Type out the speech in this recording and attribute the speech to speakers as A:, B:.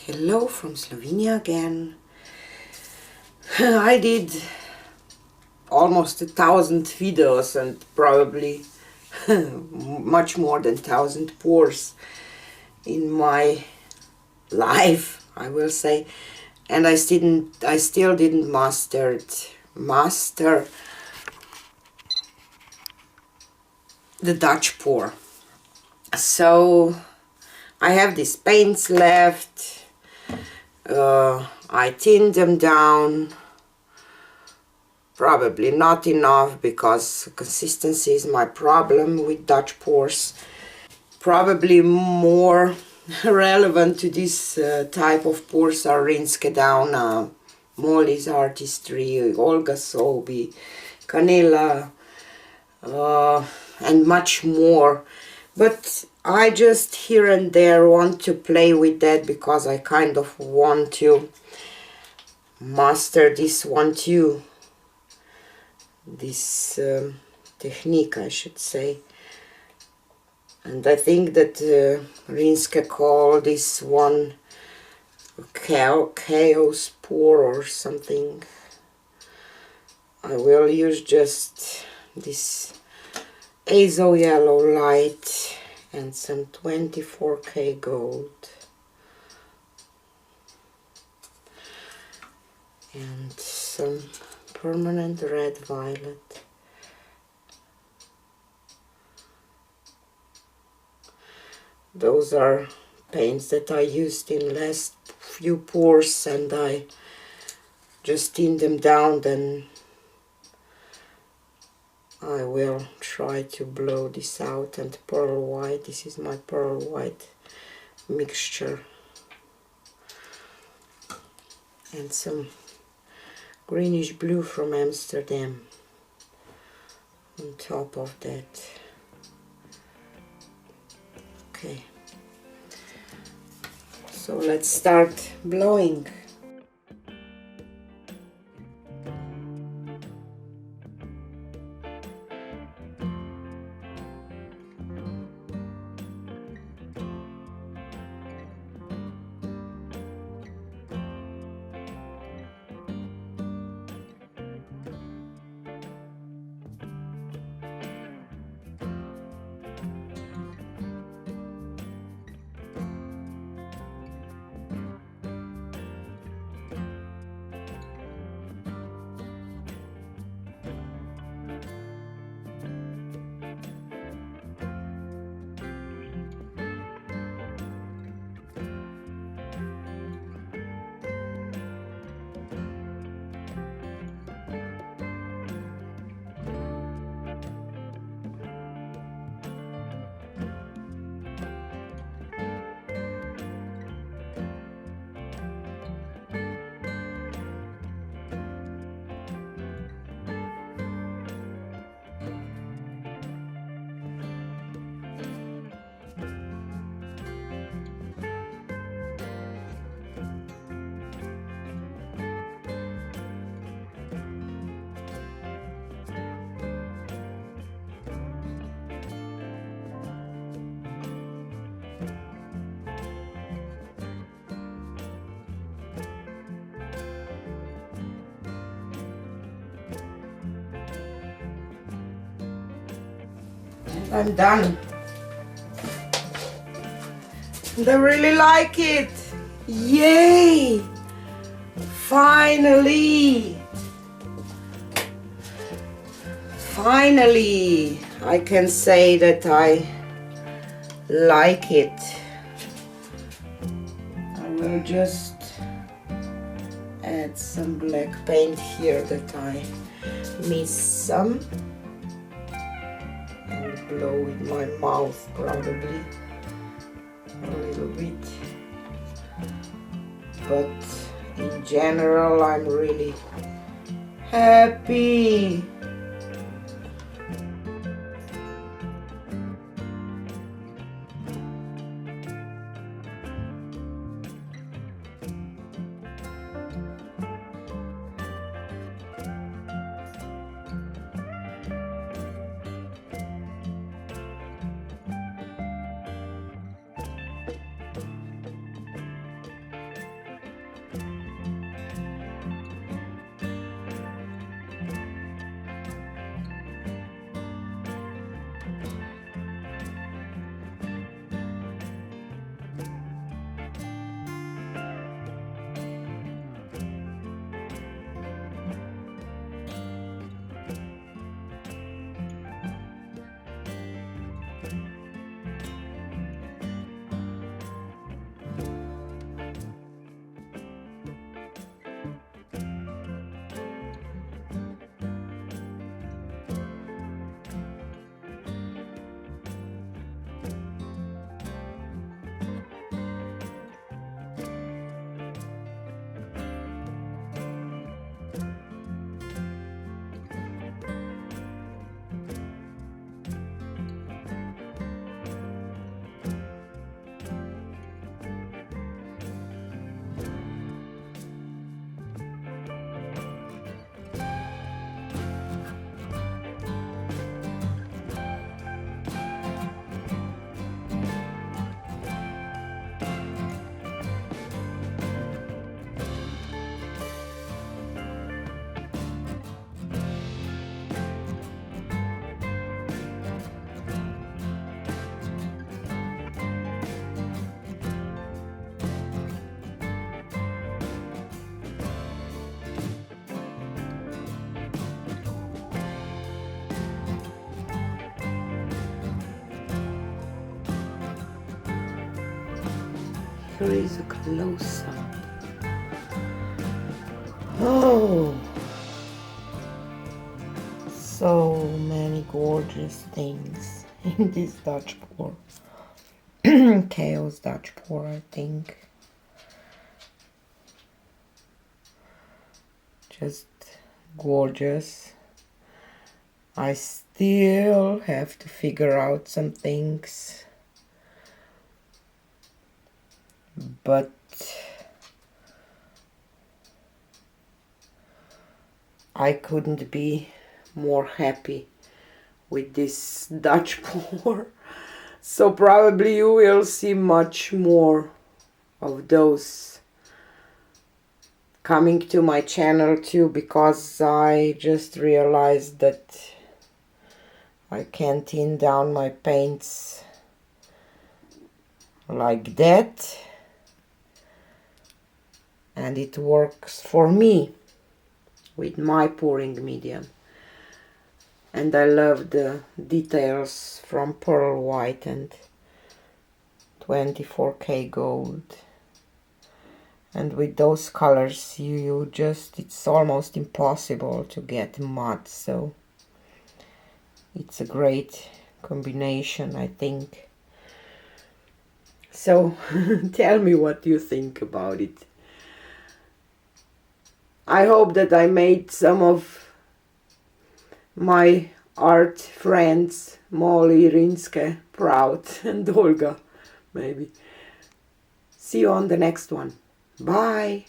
A: Hello from Slovenia again. I did almost 1,000 videos and probably much more than 1,000 pours in my life, I will say, and I still didn't master the Dutch pour. So I have these paints left. I thinned them down, probably not enough because consistency is my problem with Dutch pours. Probably more relevant to this type of pours are Rinske Down, Molly's Artistry, Olga Sobi, Canela, and much more. But I just here and there want to play with that because I kind of want to master this one too. This technique, I should say. And I think that Rinske called this one chaos pour or something. I will use just this Azo yellow light and some 24K gold and some permanent red violet. Those are paints that I used in last few pours and I just thinned them down. Then I will try to blow this out. And pearl white, this is my pearl white mixture, and some greenish blue from Amsterdam on top of that. Okay, so let's start blowing. I'm done. And I really like it. Yay! Finally! Finally, I can say that I like it. I will just add some black paint here that I miss some. Blow with my mouth probably a little bit, but in general I'm really happy. Here is a close-up. Oh, so many gorgeous things in this Dutch pour. Chaos Dutch pour, I think. Just gorgeous. I still have to figure out some things, but I couldn't be more happy with this Dutch pour. So probably you will see much more of those coming to my channel too, because I just realized that I can thin down my paints like that, and it works for me with my pouring medium. And I love the details from pearl white and 24K gold. And with those colors you just, it's almost impossible to get mud, so it's a great combination, I think. So tell me what you think about it. I hope that I made some of my art friends, Molly, Rinske, proud, and Olga, maybe. See you on the next one. Bye!